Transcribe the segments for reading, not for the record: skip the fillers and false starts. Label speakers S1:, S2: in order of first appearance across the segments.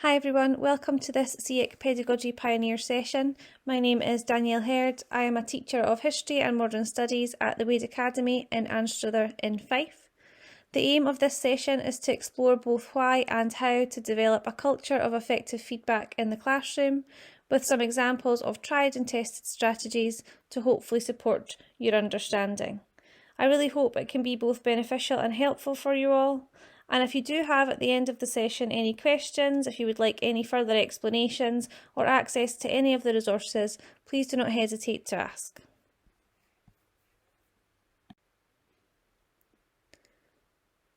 S1: Hi everyone, welcome to this CEIC Pedagogy Pioneer session. My name is Danielle Herd. I am a teacher of History and Modern Studies at the Waid Academy in Anstruther in Fife. The aim of this session is to explore both why and how to develop a culture of effective feedback in the classroom, with some examples of tried and tested strategies to hopefully support your understanding. I really hope it can be both beneficial and helpful for you all. And if you do have at the end of the session any questions, if you would like any further explanations or access to any of the resources, please do not hesitate to ask.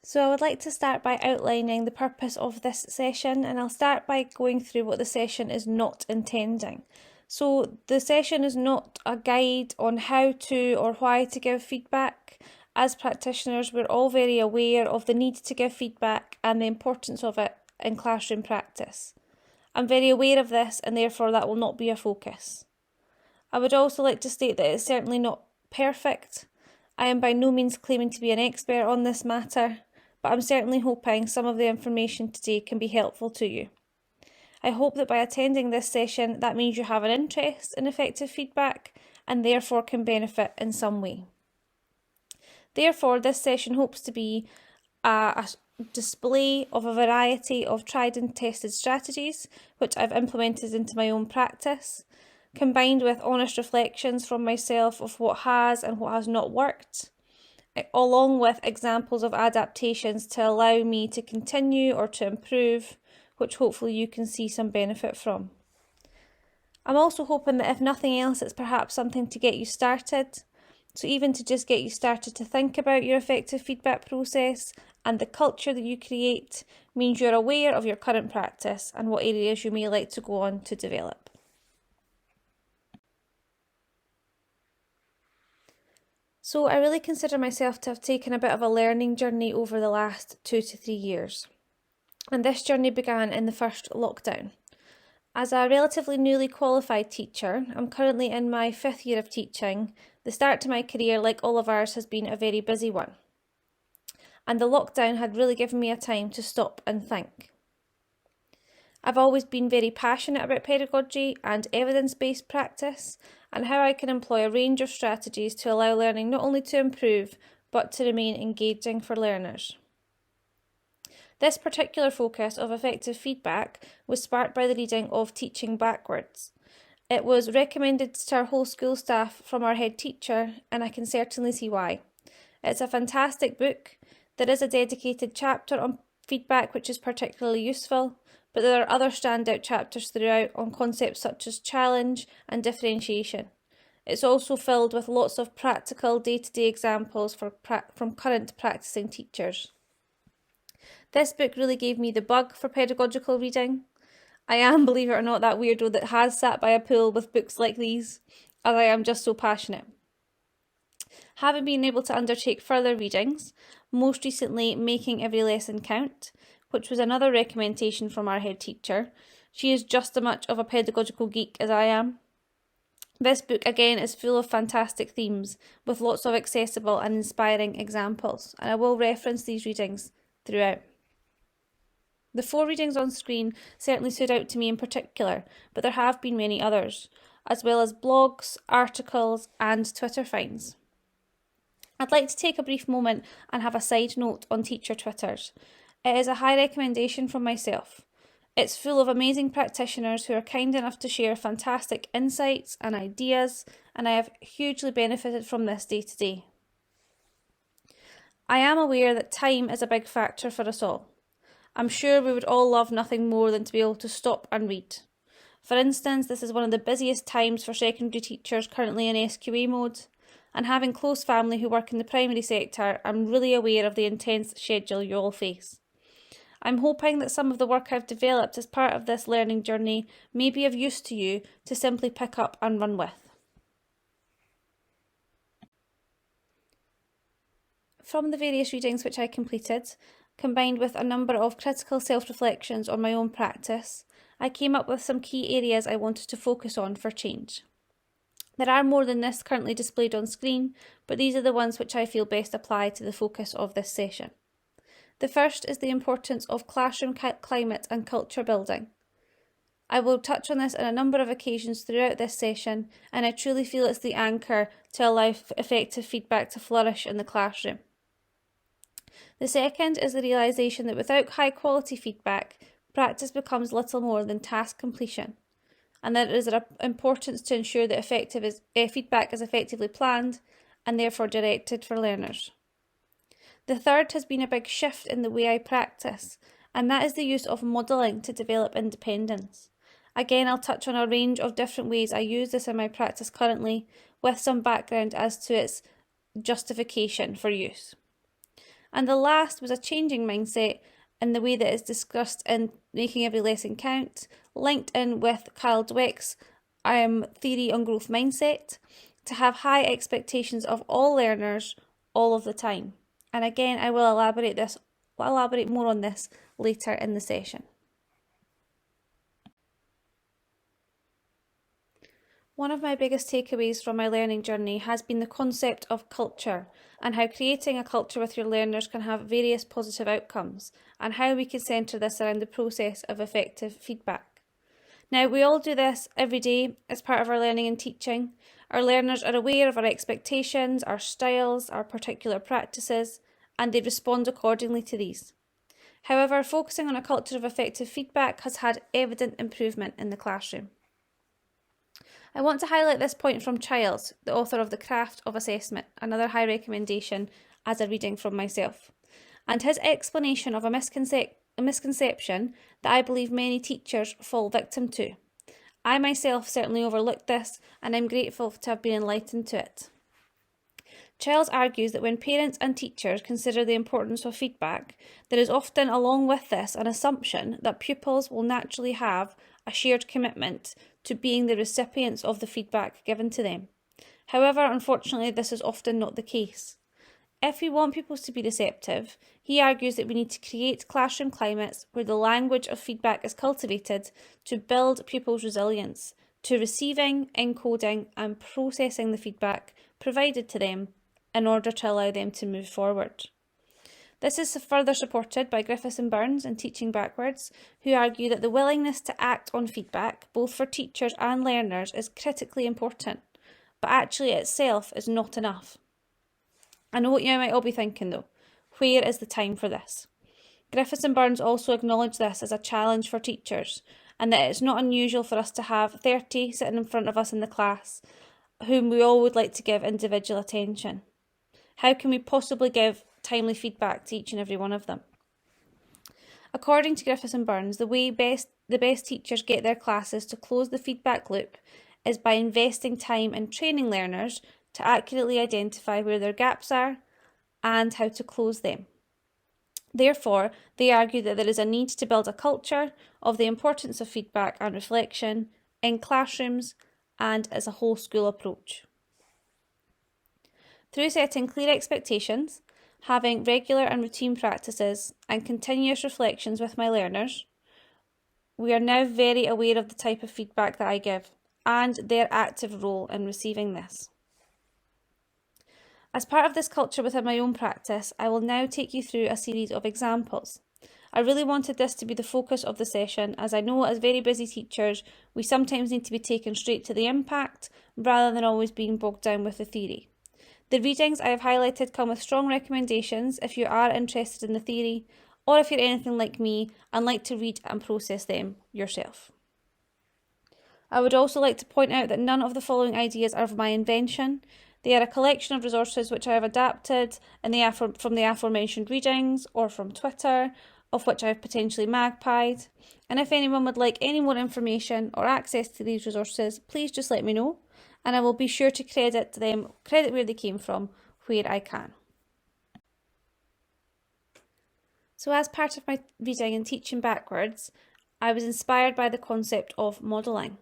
S1: So I would like to start by outlining the purpose of this session, and I'll start by going through what the session is not intending. So the session is not a guide on how to or why to give feedback. As practitioners, we're all very aware of the need to give feedback and the importance of it in classroom practice. I'm very aware of this, and therefore that will not be a focus. I would also like to state that it's certainly not perfect. I am by no means claiming to be an expert on this matter, but I'm certainly hoping some of the information today can be helpful to you. I hope that by attending this session, that means you have an interest in effective feedback and therefore can benefit in some way. Therefore, this session hopes to be a display of a variety of tried and tested strategies, which I've implemented into my own practice, combined with honest reflections from myself of what has and what has not worked, along with examples of adaptations to allow me to continue or to improve, which hopefully you can see some benefit from. I'm also hoping that if nothing else, it's perhaps something to get you started. So even to just get you started to think about your effective feedback process and the culture that you create means you're aware of your current practice and what areas you may like to go on to develop. So I really consider myself to have taken a bit of a learning journey over the last 2 to 3 years. And this journey began in the first lockdown. As a relatively newly qualified teacher, I'm currently in my 5th year of teaching. The start to my career, like all of ours, has been a very busy one. And the lockdown had really given me a time to stop and think. I've always been very passionate about pedagogy and evidence-based practice and how I can employ a range of strategies to allow learning not only to improve, but to remain engaging for learners. This particular focus of effective feedback was sparked by the reading of Teaching Backwards. It was recommended to our whole school staff from our head teacher, and I can certainly see why. It's a fantastic book. There is a dedicated chapter on feedback which is particularly useful, but there are other standout chapters throughout on concepts such as challenge and differentiation. It's also filled with lots of practical day-to-day examples from current practicing teachers. This book really gave me the bug for pedagogical reading. I am, believe it or not, that weirdo that has sat by a pool with books like these, as I am just so passionate. Having been able to undertake further readings, most recently Making Every Lesson Count, which was another recommendation from our head teacher. She is just as much of a pedagogical geek as I am. This book again is full of fantastic themes with lots of accessible and inspiring examples, and I will reference these readings throughout. The 4 readings on screen certainly stood out to me in particular, but there have been many others, as well as blogs, articles and Twitter finds. I'd like to take a brief moment and have a side note on teacher Twitters. It is a high recommendation from myself. It's full of amazing practitioners who are kind enough to share fantastic insights and ideas, and I have hugely benefited from this day to day. I am aware that time is a big factor for us all. I'm sure we would all love nothing more than to be able to stop and read. For instance, this is one of the busiest times for secondary teachers currently in SQA mode, and having close family who work in the primary sector, I'm really aware of the intense schedule you all face. I'm hoping that some of the work I've developed as part of this learning journey may be of use to you to simply pick up and run with. From the various readings which I completed, combined with a number of critical self-reflections on my own practice, I came up with some key areas I wanted to focus on for change. There are more than this currently displayed on screen, but these are the ones which I feel best apply to the focus of this session. The first is the importance of classroom climate and culture building. I will touch on this on a number of occasions throughout this session, and I truly feel it's the anchor to allow effective feedback to flourish in the classroom. The second is the realisation that without high quality feedback, practice becomes little more than task completion, and that it is of importance to ensure that feedback is effectively planned and therefore directed for learners. The third has been a big shift in the way I practice, and that is the use of modelling to develop independence. Again, I'll touch on a range of different ways I use this in my practice currently, with some background as to its justification for use. And the last was a changing mindset in the way that is discussed in Making Every Lesson Count, linked in with Carol Dweck's theory on growth mindset, to have high expectations of all learners all of the time. And again, I will elaborate more on this later in the session. One of my biggest takeaways from my learning journey has been the concept of culture and how creating a culture with your learners can have various positive outcomes, and how we can centre this around the process of effective feedback. Now, we all do this every day as part of our learning and teaching. Our learners are aware of our expectations, our styles, our particular practices, and they respond accordingly to these. However, focusing on a culture of effective feedback has had evident improvement in the classroom. I want to highlight this point from Childs, the author of The Craft of Assessment, another high recommendation as a reading from myself, and his explanation of a misconception that I believe many teachers fall victim to. I myself certainly overlooked this, and I'm grateful to have been enlightened to it. Childs argues that when parents and teachers consider the importance of feedback, there is often along with this an assumption that pupils will naturally have a shared commitment to being the recipients of the feedback given to them. However, unfortunately, this is often not the case. If we want pupils to be receptive, he argues that we need to create classroom climates where the language of feedback is cultivated to build pupils' resilience to receiving, encoding, and processing the feedback provided to them in order to allow them to move forward. This is further supported by Griffiths and Burns in Teaching Backwards, who argue that the willingness to act on feedback, both for teachers and learners, is critically important, but actually itself is not enough. I know what you might all be thinking though, where is the time for this? Griffiths and Burns also acknowledge this as a challenge for teachers, and that it's not unusual for us to have 30 sitting in front of us in the class, whom we all would like to give individual attention. How can we possibly give timely feedback to each and every one of them? According to Griffiths and Burns, the way the best teachers get their classes to close the feedback loop is by investing time in training learners to accurately identify where their gaps are and how to close them. Therefore, they argue that there is a need to build a culture of the importance of feedback and reflection in classrooms and as a whole school approach. Through setting clear expectations, having regular and routine practices, and continuous reflections with my learners, we are now very aware of the type of feedback that I give and their active role in receiving this. As part of this culture within my own practice, I will now take you through a series of examples. I really wanted this to be the focus of the session, as I know as very busy teachers, we sometimes need to be taken straight to the impact rather than always being bogged down with the theory. The readings I have highlighted come with strong recommendations if you are interested in the theory, or if you're anything like me and like to read and process them yourself. I would also like to point out that none of the following ideas are of my invention. They are a collection of resources which I have adapted from the aforementioned readings or from Twitter, of which I have potentially magpied. And if anyone would like any more information or access to these resources, please just let me know, and I will be sure to credit where they came from where I can. So as part of my reading and teaching backwards, I was inspired by the concept of modelling.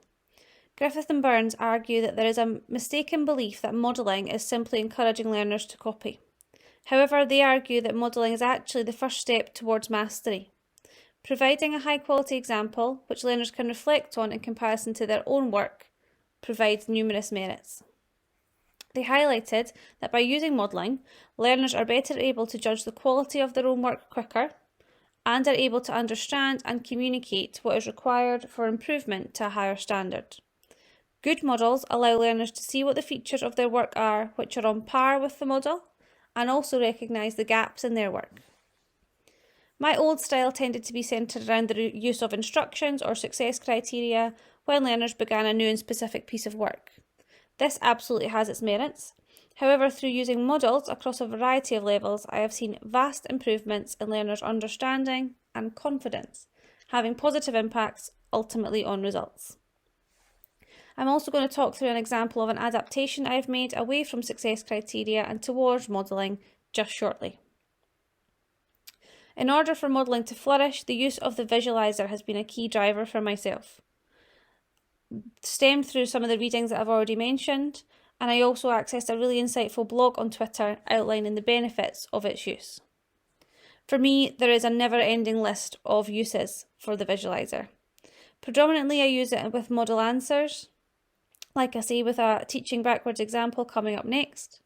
S1: Griffiths and Burns argue that there is a mistaken belief that modelling is simply encouraging learners to copy. However, they argue that modelling is actually the first step towards mastery. Providing a high-quality example, which learners can reflect on in comparison to their own work, provides numerous merits. They highlighted that by using modelling, learners are better able to judge the quality of their own work quicker, and are able to understand and communicate what is required for improvement to a higher standard. Good models allow learners to see what the features of their work are which are on par with the model, and also recognise the gaps in their work. My old style tended to be centred around the use of instructions or success criteria when learners began a new and specific piece of work. This absolutely has its merits. However, through using models across a variety of levels, I have seen vast improvements in learners' understanding and confidence, having positive impacts ultimately on results. I'm also going to talk through an example of an adaptation I have made away from success criteria and towards modelling just shortly. In order for modelling to flourish, the use of the visualiser has been a key driver for myself. Stemmed through some of the readings that I've already mentioned, and I also accessed a really insightful blog on Twitter outlining the benefits of its use. For me, there is a never-ending list of uses for the visualiser. Predominantly I use it with model answers, like I say with a teaching backwards example coming up next.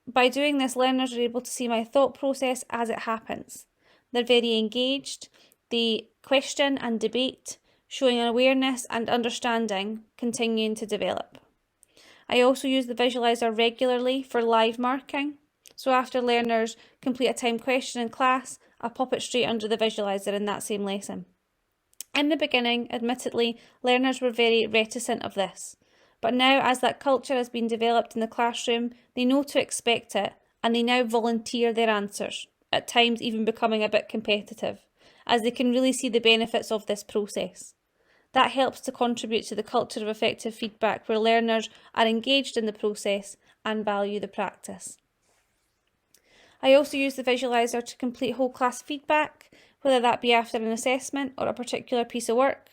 S1: By doing this, learners are able to see my thought process as it happens. They're very engaged, they question and debate, showing an awareness and understanding continuing to develop. I also use the visualiser regularly for live marking, so after learners complete a timed question in class, I pop it straight under the visualiser in that same lesson. In the beginning, admittedly, learners were very reticent of this, but now as that culture has been developed in the classroom, they know to expect it and they now volunteer their answers, at times even becoming a bit competitive, as they can really see the benefits of this process. That helps to contribute to the culture of effective feedback where learners are engaged in the process and value the practice. I also use the visualiser to complete whole class feedback, whether that be after an assessment or a particular piece of work,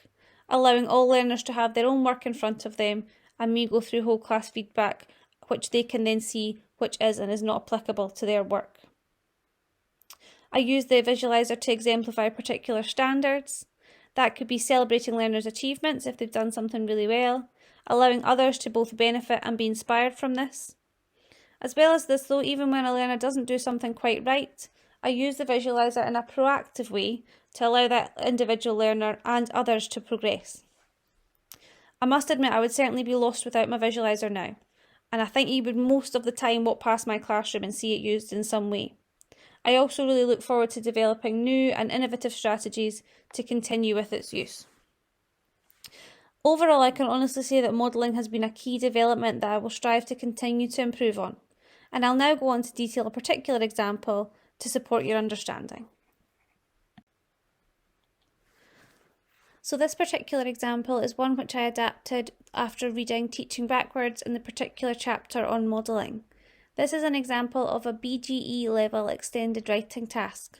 S1: allowing all learners to have their own work in front of them and me go through whole class feedback, which they can then see which is and is not applicable to their work. I use the visualiser to exemplify particular standards. That could be celebrating learners' achievements if they've done something really well, allowing others to both benefit and be inspired from this. As well as this though, even when a learner doesn't do something quite right, I use the visualiser in a proactive way to allow that individual learner and others to progress. I must admit I would certainly be lost without my visualiser now, and I think you would most of the time walk past my classroom and see it used in some way. I also really look forward to developing new and innovative strategies to continue with its use. Overall, I can honestly say that modelling has been a key development that I will strive to continue to improve on, and I'll now go on to detail a particular example to support your understanding. So this particular example is one which I adapted after reading Teaching Backwards in the particular chapter on modelling. This is an example of a BGE level extended writing task.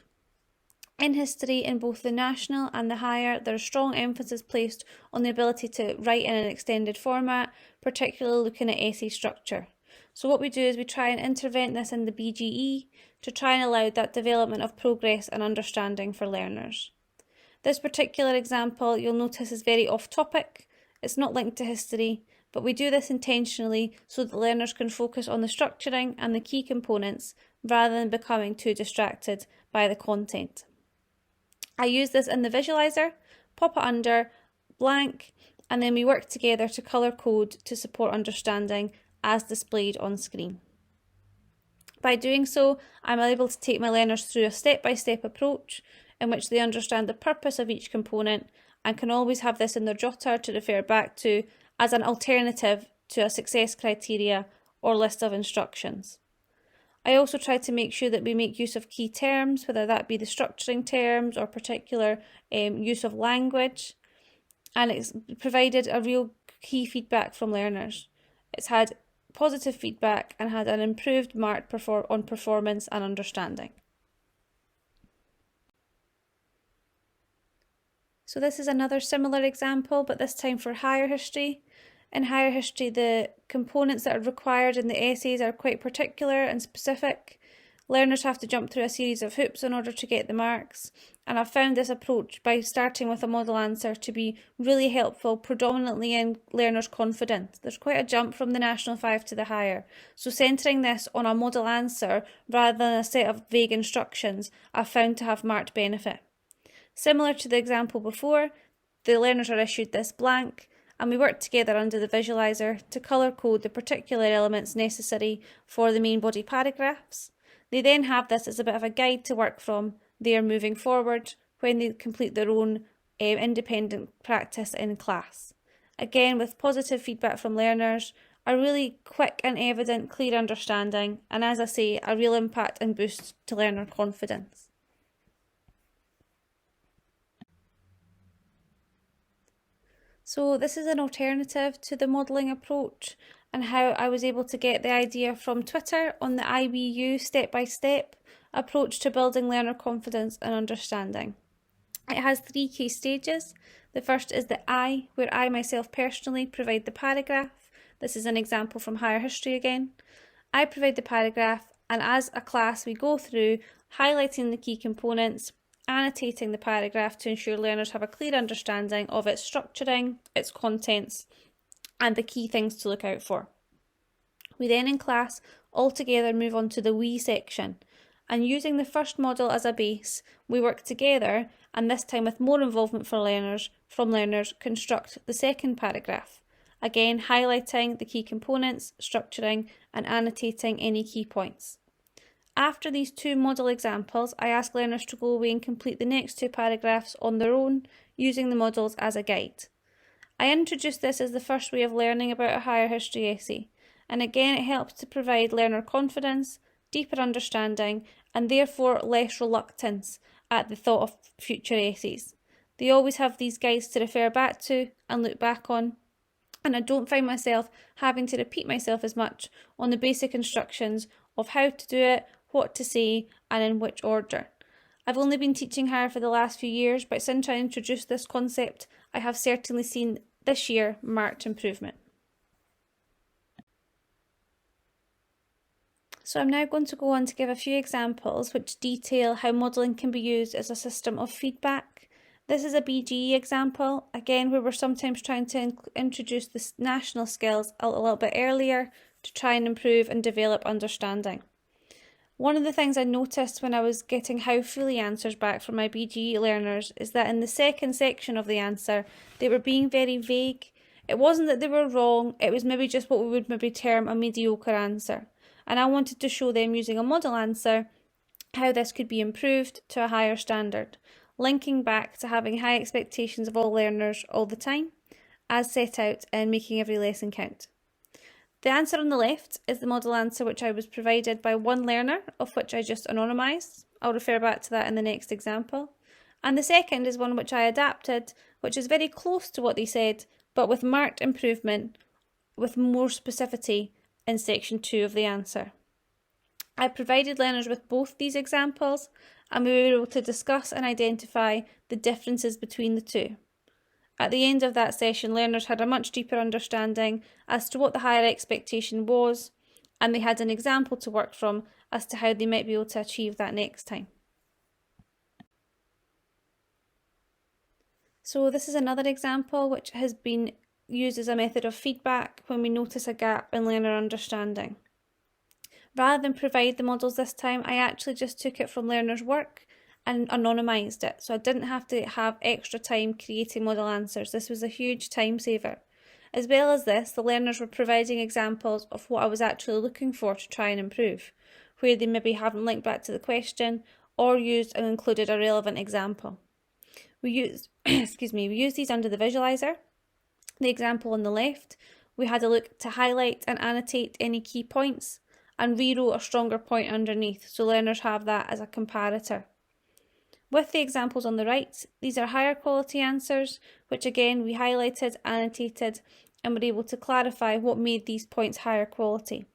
S1: In history, in both the national and the higher, there is strong emphasis placed on the ability to write in an extended format, particularly looking at essay structure. So what we do is we try and intervene this in the BGE to try and allow that development of progress and understanding for learners. This particular example you'll notice is very off topic. It's not linked to history, but we do this intentionally so that learners can focus on the structuring and the key components rather than becoming too distracted by the content. I use this in the visualiser, pop it under blank, and then we work together to colour code to support understanding as displayed on screen. By doing so, I'm able to take my learners through a step-by-step approach in which they understand the purpose of each component and can always have this in their jotter to refer back to as an alternative to a success criteria or list of instructions. I also try to make sure that we make use of key terms, whether that be the structuring terms or particular use of language, and it's provided a real key feedback from learners. It's had positive feedback and had an improved mark on performance and understanding. So this is another similar example, but this time for higher history. In higher history, the components that are required in the essays are quite particular and specific. Learners have to jump through a series of hoops in order to get the marks, and I've found this approach by starting with a model answer to be really helpful, predominantly in learners' confidence. There's quite a jump from the National 5 to the higher, so centering this on a model answer rather than a set of vague instructions I've found to have marked benefit. Similar to the example before, the learners are issued this blank, and we work together under the visualiser to colour code the particular elements necessary for the main body paragraphs. They then have this as a bit of a guide to work from there moving forward when they complete their own independent practice in class. Again, with positive feedback from learners, a really quick and evident clear understanding, and as I say, a real impact and boost to learner confidence. So this is an alternative to the modelling approach and how I was able to get the idea from Twitter on the IBU step-by-step approach to building learner confidence and understanding. It has 3 key stages. The first is the I, where I myself personally provide the paragraph. This is an example from higher history again. I provide the paragraph, and as a class we go through highlighting the key components, annotating the paragraph to ensure learners have a clear understanding of its structuring, its contents, and the key things to look out for. We then in class all together move on to the we section, and using the first model as a base, we work together, and this time with more involvement from learners, construct the second paragraph. Again, highlighting the key components, structuring, and annotating any key points. After these 2 model examples, I ask learners to go away and complete the next 2 paragraphs on their own, using the models as a guide. I introduced this as the first way of learning about a higher history essay, and again it helps to provide learner confidence, deeper understanding, and therefore less reluctance at the thought of future essays. They always have these guides to refer back to and look back on, and I don't find myself having to repeat myself as much on the basic instructions of how to do it, what to say, and in which order. I've only been teaching higher for the last few years, but since I introduced this concept, I have certainly seen this year marked improvement. So I'm now going to go on to give a few examples which detail how modelling can be used as a system of feedback. This is a BGE example, again where we're sometimes trying to introduce the national skills a little bit earlier to try and improve and develop understanding. One of the things I noticed when I was getting how fully answers back from my BGE learners is that in the second section of the answer, they were being very vague. It wasn't that they were wrong, it was maybe just what we would maybe term a mediocre answer. And I wanted to show them using a model answer how this could be improved to a higher standard, linking back to having high expectations of all learners all the time, as set out in Making Every Lesson Count. The answer on the left is the model answer which I was provided by one learner, of which I just anonymised. I'll refer back to that in the next example. And the second is one which I adapted, which is very close to what they said, but with marked improvement, with more specificity in section 2 of the answer. I provided learners with both these examples, and we were able to discuss and identify the differences between the 2. At the end of that session, learners had a much deeper understanding as to what the higher expectation was, and they had an example to work from as to how they might be able to achieve that next time. So this is another example which has been used as a method of feedback when we notice a gap in learner understanding. Rather than provide the models this time, I actually just took it from learners' work and anonymised it, so I didn't have to have extra time creating model answers. This was a huge time saver. As well as this, the learners were providing examples of what I was actually looking for to try and improve, where they maybe haven't linked back to the question or used and included a relevant example. We used these under the visualiser. The example on the left, we had a look to highlight and annotate any key points and rewrote a stronger point underneath, so learners have that as a comparator. With the examples on the right, these are higher quality answers, which again we highlighted, annotated, and were able to clarify what made these points higher quality.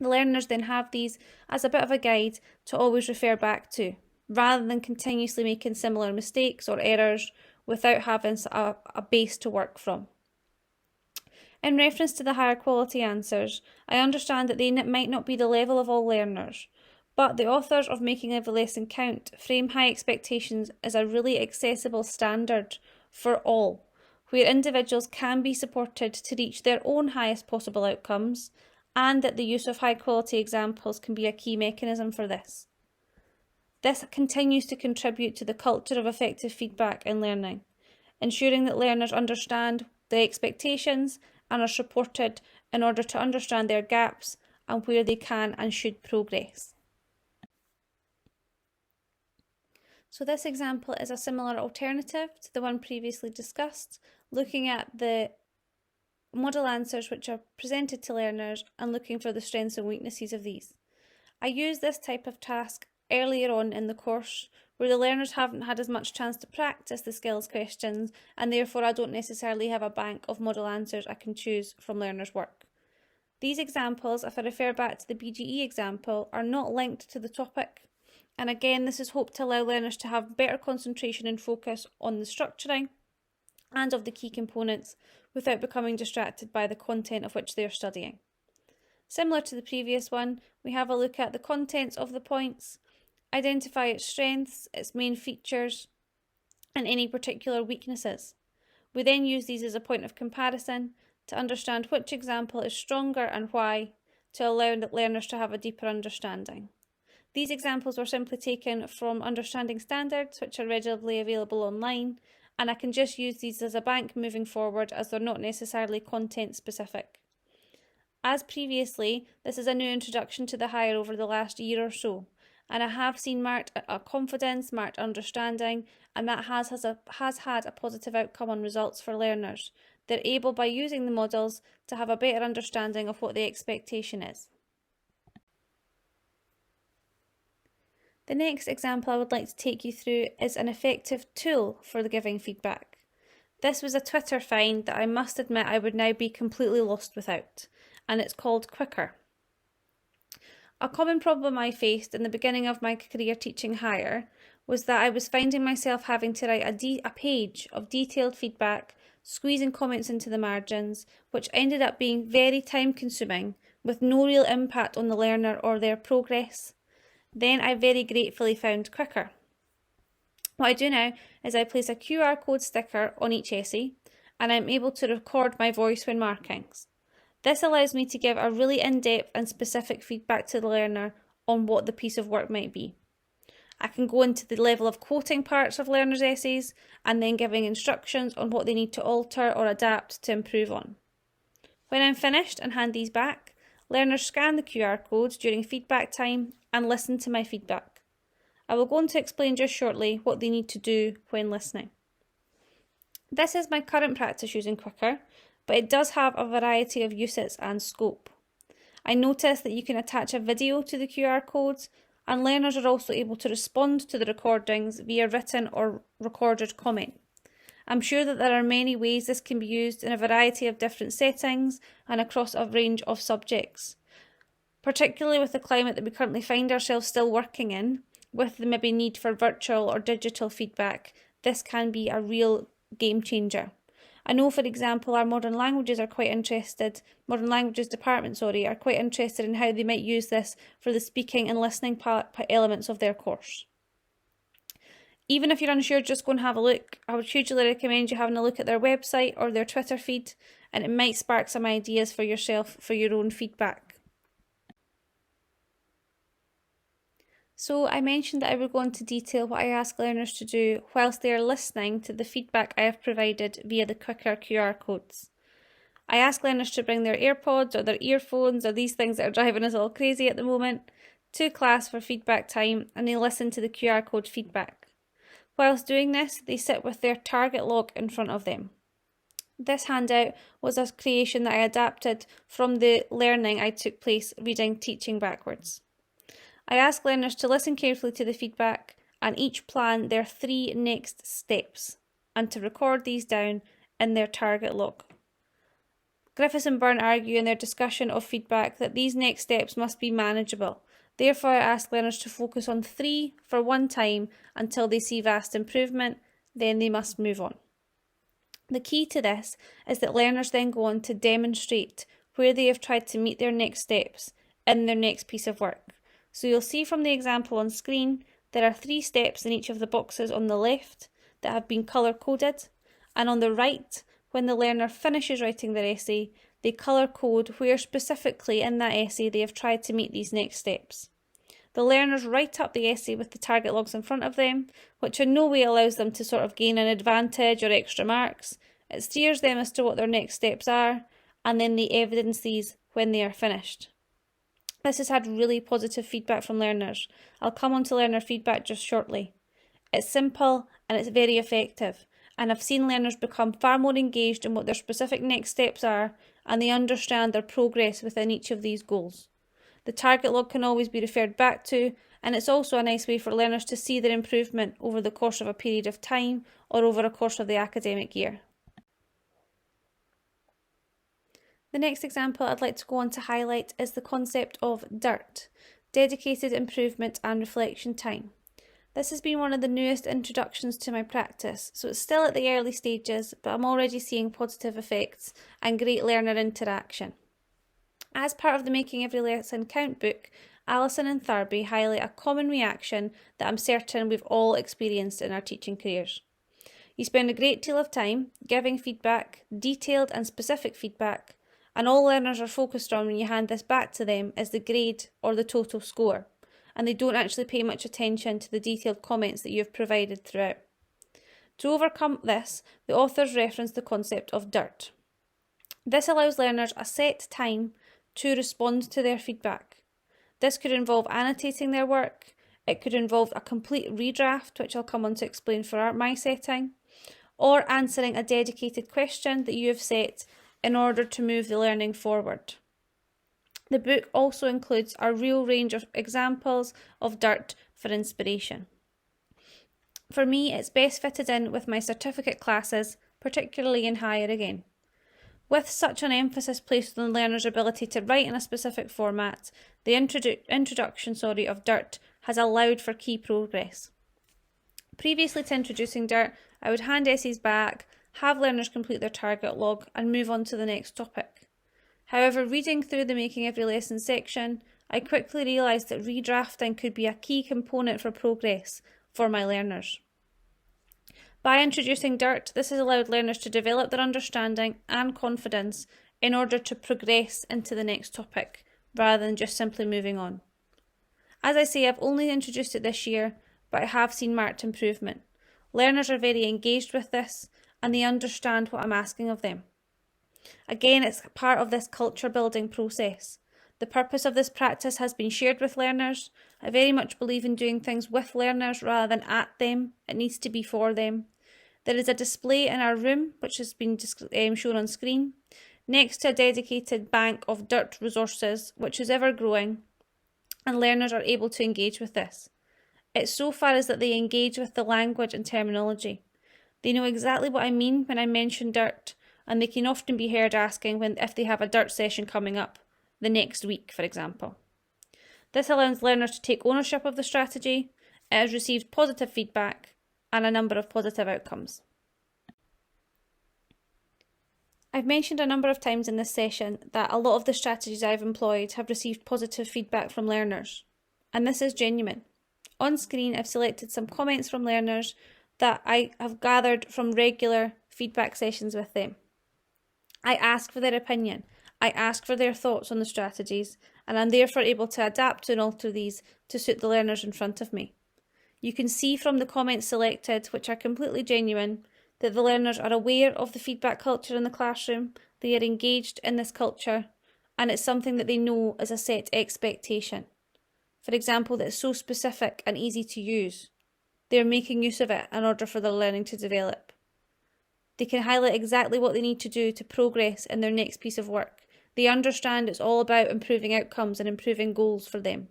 S1: The learners then have these as a bit of a guide to always refer back to, rather than continuously making similar mistakes or errors without having a base to work from. In reference to the higher quality answers, I understand that they might not be the level of all learners, But the authors of Making Every Lesson Count frame high expectations as a really accessible standard for all, where individuals can be supported to reach their own highest possible outcomes, and that the use of high quality examples can be a key mechanism for this. This continues to contribute to the culture of effective feedback in learning, ensuring that learners understand the expectations and are supported in order to understand their gaps and where they can and should progress. So this example is a similar alternative to the one previously discussed, looking at the model answers which are presented to learners and looking for the strengths and weaknesses of these. I use this type of task earlier on in the course where the learners haven't had as much chance to practice the skills questions, and therefore I don't necessarily have a bank of model answers I can choose from learners' work. These examples, if I refer back to the BGE example, are not linked to the topic. And again, this is hoped to allow learners to have better concentration and focus on the structuring and of the key components without becoming distracted by the content of which they are studying. Similar to the previous one, we have a look at the contents of the points, identify its strengths, its main features, and any particular weaknesses. We then use these as a point of comparison to understand which example is stronger and why, to allow learners to have a deeper understanding. These examples were simply taken from understanding standards, which are readily available online, and I can just use these as a bank moving forward as they're not necessarily content specific. As previously, this is a new introduction to the higher over the last year or so, and I have seen marked confidence, marked understanding, and that has had a positive outcome on results for learners. They're able, by using the models, to have a better understanding of what the expectation is. The next example I would like to take you through is an effective tool for giving feedback. This was a Twitter find that I must admit I would now be completely lost without, and it's called Quicker. A common problem I faced in the beginning of my career teaching higher was that I was finding myself having to write a page of detailed feedback, squeezing comments into the margins, which ended up being very time consuming with no real impact on the learner or their progress. Then I very gratefully found Quicker. What I do now is I place a QR code sticker on each essay, and I'm able to record my voice when markings. This allows me to give a really in-depth and specific feedback to the learner on what the piece of work might be. I can go into the level of quoting parts of learners' essays and then giving instructions on what they need to alter or adapt to improve on. When I'm finished and hand these back, learners scan the QR codes during feedback time and listen to my feedback. I will go on to explain just shortly what they need to do when listening. This is my current practice using Quicker, but it does have a variety of uses and scope. I notice that you can attach a video to the QR codes, and learners are also able to respond to the recordings via written or recorded comment. I'm sure that there are many ways this can be used in a variety of different settings and across a range of subjects. Particularly with the climate that we currently find ourselves still working in, with the maybe need for virtual or digital feedback, this can be a real game changer. I know, for example, our modern languages department are quite interested in how they might use this for the speaking and listening elements of their course. Even if you're unsure, just go and have a look. I would hugely recommend you having a look at their website or their Twitter feed, and it might spark some ideas for yourself for your own feedback. So I mentioned that I would go into detail what I ask learners to do whilst they are listening to the feedback I have provided via the Quicker QR codes. I ask learners to bring their AirPods or their earphones or these things that are driving us all crazy at the moment to class for feedback time, and they listen to the QR code feedback. Whilst doing this, they sit with their target log in front of them. This handout was a creation that I adapted from the learning I took place reading Teaching Backwards. I ask learners to listen carefully to the feedback and each plan their 3 next steps and to record these down in their target log. Griffiths and Byrne argue in their discussion of feedback that these next steps must be manageable. Therefore, I ask learners to focus on 3 for one time until they see vast improvement, then they must move on. The key to this is that learners then go on to demonstrate where they have tried to meet their next steps in their next piece of work. So you'll see from the example on screen, there are 3 steps in each of the boxes on the left that have been colour-coded, and on the right, when the learner finishes writing their essay, they colour-code where specifically in that essay they have tried to meet these next steps. The learners write up the essay with the target logs in front of them, which in no way allows them to sort of gain an advantage or extra marks. It steers them as to what their next steps are, and then they evidence these when they are finished. This has had really positive feedback from learners. I'll come on to learner feedback just shortly. It's simple and it's very effective, and I've seen learners become far more engaged in what their specific next steps are, and they understand their progress within each of these goals. The target log can always be referred back to, and it's also a nice way for learners to see their improvement over the course of a period of time or over a course of the academic year. The next example I'd like to go on to highlight is the concept of DIRT, Dedicated Improvement and Reflection Time. This has been one of the newest introductions to my practice, so it's still at the early stages, but I'm already seeing positive effects and great learner interaction. As part of the Making Every Lesson Count book, Alison and Thurby highlight a common reaction that I'm certain we've all experienced in our teaching careers. You spend a great deal of time giving feedback, detailed and specific feedback, and all learners are focused on when you hand this back to them is the grade or the total score, and they don't actually pay much attention to the detailed comments that you have provided throughout. To overcome this, the authors reference the concept of DIRT. This allows learners a set time to respond to their feedback. This could involve annotating their work, it could involve a complete redraft, which I'll come on to explain for my setting, or answering a dedicated question that you have set in order to move the learning forward. The book also includes a real range of examples of DIRT for inspiration. For me, it's best fitted in with my certificate classes, particularly in higher again. With such an emphasis placed on learners' ability to write in a specific format, the introduction of DIRT has allowed for key progress. Previously to introducing DIRT, I would hand essays back, have learners complete their target log and move on to the next topic. However, reading through the Making Every Lesson section, I quickly realised that redrafting could be a key component for progress for my learners. By introducing DIRT, this has allowed learners to develop their understanding and confidence in order to progress into the next topic, rather than just simply moving on. As I say, I've only introduced it this year, but I have seen marked improvement. Learners are very engaged with this, and they understand what I'm asking of them. Again, it's part of this culture building process. The purpose of this practice has been shared with learners. I very much believe in doing things with learners rather than at them. It needs to be for them. There is a display in our room, which has been shown on screen, next to a dedicated bank of DIRT resources, which is ever growing, and learners are able to engage with this. It's so far as that they engage with the language and terminology. They know exactly what I mean when I mention DIRT, and they can often be heard asking if they have a DIRT session coming up the next week, for example. This allows learners to take ownership of the strategy. It has received positive feedback and a number of positive outcomes. I've mentioned a number of times in this session that a lot of the strategies I've employed have received positive feedback from learners, and this is genuine. On screen, I've selected some comments from learners that I have gathered from regular feedback sessions with them. I ask for their opinion, I ask for their thoughts on the strategies, and I'm therefore able to adapt and alter these to suit the learners in front of me. You can see from the comments selected, which are completely genuine, that the learners are aware of the feedback culture in the classroom, they are engaged in this culture, and it's something that they know is a set expectation. For example, that it's so specific and easy to use. They're making use of it in order for their learning to develop. They can highlight exactly what they need to do to progress in their next piece of work. They understand it's all about improving outcomes and improving goals for them.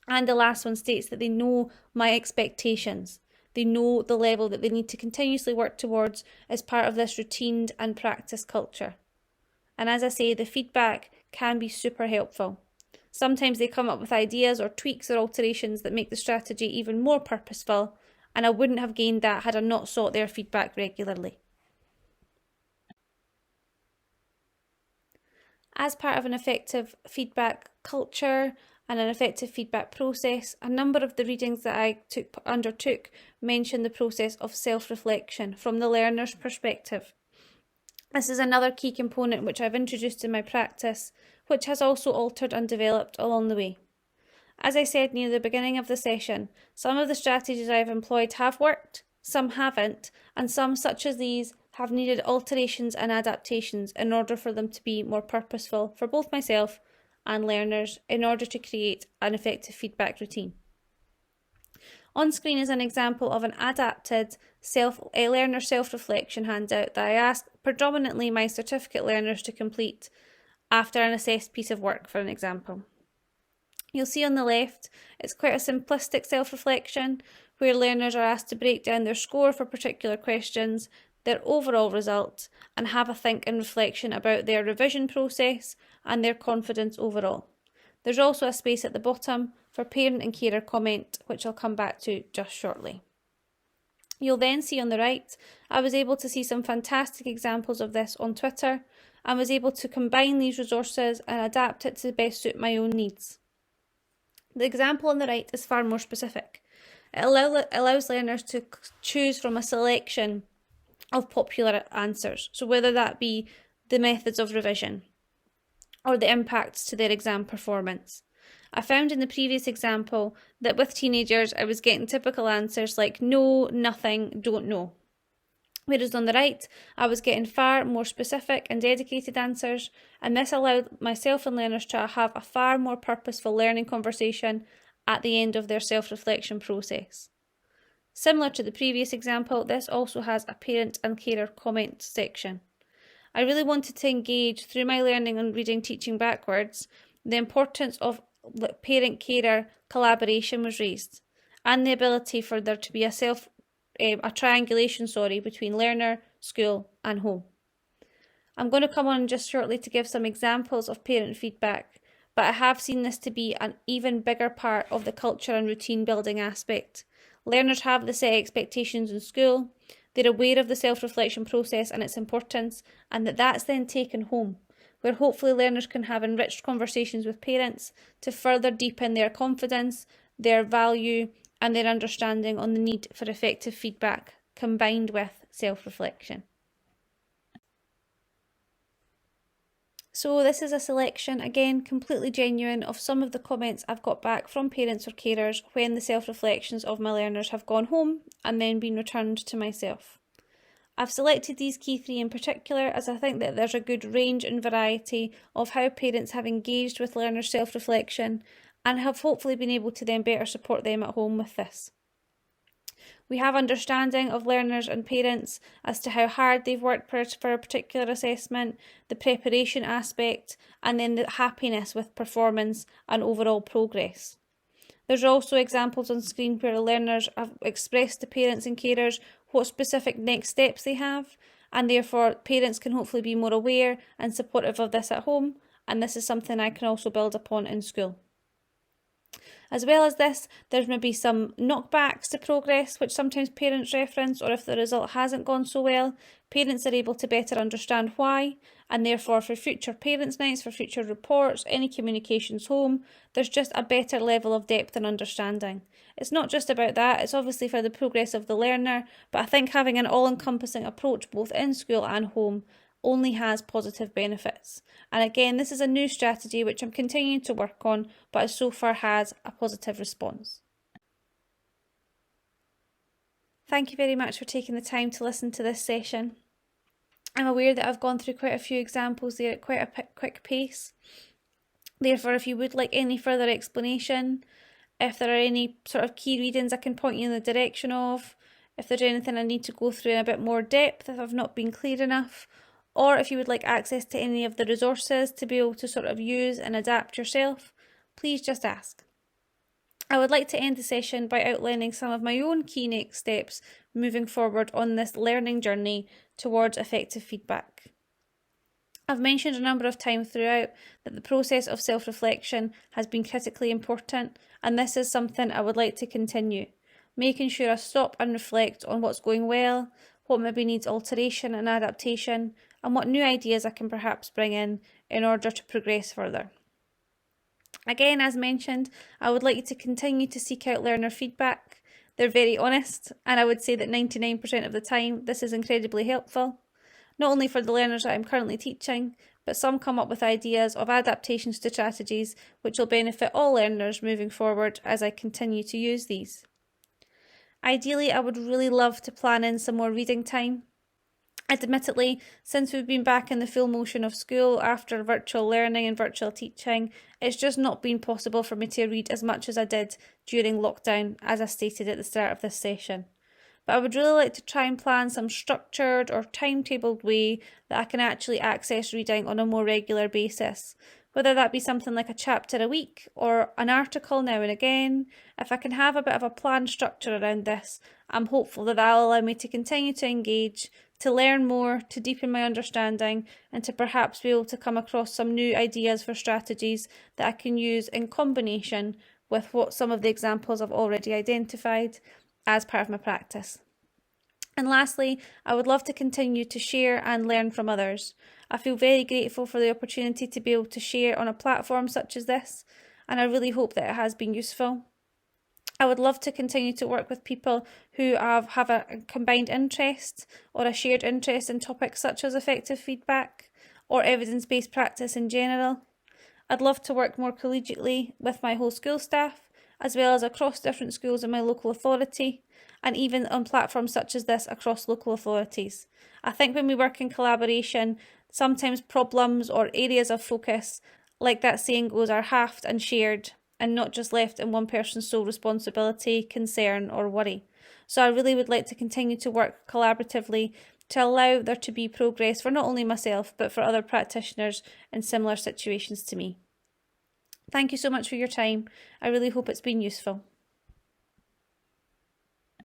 S1: And the last one states that they know my expectations. They know the level that they need to continuously work towards as part of this routine and practice culture. And as I say, the feedback can be super helpful. Sometimes they come up with ideas or tweaks or alterations that make the strategy even more purposeful, and I wouldn't have gained that had I not sought their feedback regularly. As part of an effective feedback culture, and an effective feedback process, a number of the readings that I undertook mention the process of self-reflection from the learner's perspective. This is another key component which I've introduced in my practice, which has also altered and developed along the way. As I said near the beginning of the session, some of the strategies I've employed have worked, some haven't, and some, such as these, have needed alterations and adaptations in order for them to be more purposeful for both myself and learners in order to create an effective feedback routine. On screen is an example of an adapted learner self-reflection handout that I asked predominantly my certificate learners to complete after an assessed piece of work, for an example. You'll see on the left, it's quite a simplistic self-reflection where learners are asked to break down their score for particular questions, their overall result, and have a think and reflection about their revision process and their confidence overall. There's also a space at the bottom for parent and carer comment, which I'll come back to just shortly. You'll then see on the right, I was able to see some fantastic examples of this on Twitter and was able to combine these resources and adapt it to best suit my own needs. The example on the right is far more specific. It allows learners to choose from a selection of popular answers, so whether that be the methods of revision or the impacts to their exam performance. I found in the previous example that with teenagers I was getting typical answers like no, nothing, don't know. Whereas on the right, I was getting far more specific and dedicated answers, and this allowed myself and learners to have a far more purposeful learning conversation at the end of their self-reflection process. Similar to the previous example, this also has a parent and carer comment section. I really wanted to engage through my learning and reading teaching backwards. The importance of parent-carer collaboration was raised, and the ability for there to be a triangulation between learner, school and home. I'm going to come on just shortly to give some examples of parent feedback, but I have seen this to be an even bigger part of the culture and routine building aspect. Learners have the set expectations in school, they're aware of the self-reflection process and its importance, and that's then taken home, where hopefully learners can have enriched conversations with parents to further deepen their confidence, their value, and their understanding on the need for effective feedback combined with self-reflection. So this is a selection, again completely genuine, of some of the comments I've got back from parents or carers when the self-reflections of my learners have gone home and then been returned to myself. I've selected these key three in particular as I think that there's a good range and variety of how parents have engaged with learners' self-reflection and have hopefully been able to then better support them at home with this. We have understanding of learners and parents as to how hard they've worked for a particular assessment, the preparation aspect, and then the happiness with performance and overall progress. There's also examples on screen where learners have expressed to parents and carers what specific next steps they have, and therefore parents can hopefully be more aware and supportive of this at home, and this is something I can also build upon in school. As well as this, there's maybe some knockbacks to progress, which sometimes parents reference, or if the result hasn't gone so well, parents are able to better understand why, and therefore for future parents' nights, for future reports, any communications home, there's just a better level of depth and understanding. It's not just about that, it's obviously for the progress of the learner, but I think having an all-encompassing approach both in school and home only has positive benefits. And again, this is a new strategy which I'm continuing to work on, but so far has a positive response. Thank you very much for taking the time to listen to this session. I'm aware that I've gone through quite a few examples there at quite a quick pace. Therefore, if you would like any further explanation, if there are any sort of key readings I can point you in the direction of, if there's anything I need to go through in a bit more depth if I've not been clear enough, or if you would like access to any of the resources to be able to sort of use and adapt yourself, please just ask. I would like to end the session by outlining some of my own key next steps moving forward on this learning journey towards effective feedback. I've mentioned a number of times throughout that the process of self-reflection has been critically important, and this is something I would like to continue, making sure I stop and reflect on what's going well, what maybe needs alteration and adaptation, and what new ideas I can perhaps bring in order to progress further. Again, as mentioned, I would like you to continue to seek out learner feedback. They're very honest, and I would say that 99% of the time this is incredibly helpful, not only for the learners that I'm currently teaching, but some come up with ideas of adaptations to strategies which will benefit all learners moving forward as I continue to use these. Ideally, I would really love to plan in some more reading time. Admittedly, since we've been back in the full motion of school after virtual learning and virtual teaching, it's just not been possible for me to read as much as I did during lockdown, as I stated at the start of this session. But I would really like to try and plan some structured or timetabled way that I can actually access reading on a more regular basis. Whether that be something like a chapter a week or an article now and again, if I can have a bit of a planned structure around this, I'm hopeful that will allow me to continue to engage, to learn more, to deepen my understanding, and to perhaps be able to come across some new ideas for strategies that I can use in combination with what some of the examples I've already identified as part of my practice. And lastly, I would love to continue to share and learn from others. I feel very grateful for the opportunity to be able to share on a platform such as this, and I really hope that it has been useful. I would love to continue to work with people who have a combined interest or a shared interest in topics such as effective feedback or evidence-based practice in general. I'd love to work more collegiately with my whole school staff, as well as across different schools in my local authority, and even on platforms such as this across local authorities. I think when we work in collaboration, sometimes problems or areas of focus, like that saying goes, are halved and shared, and not just left in one person's sole responsibility, concern or worry. So I really would like to continue to work collaboratively to allow there to be progress for not only myself, but for other practitioners in similar situations to me. Thank you so much for your time. I really hope it's been useful.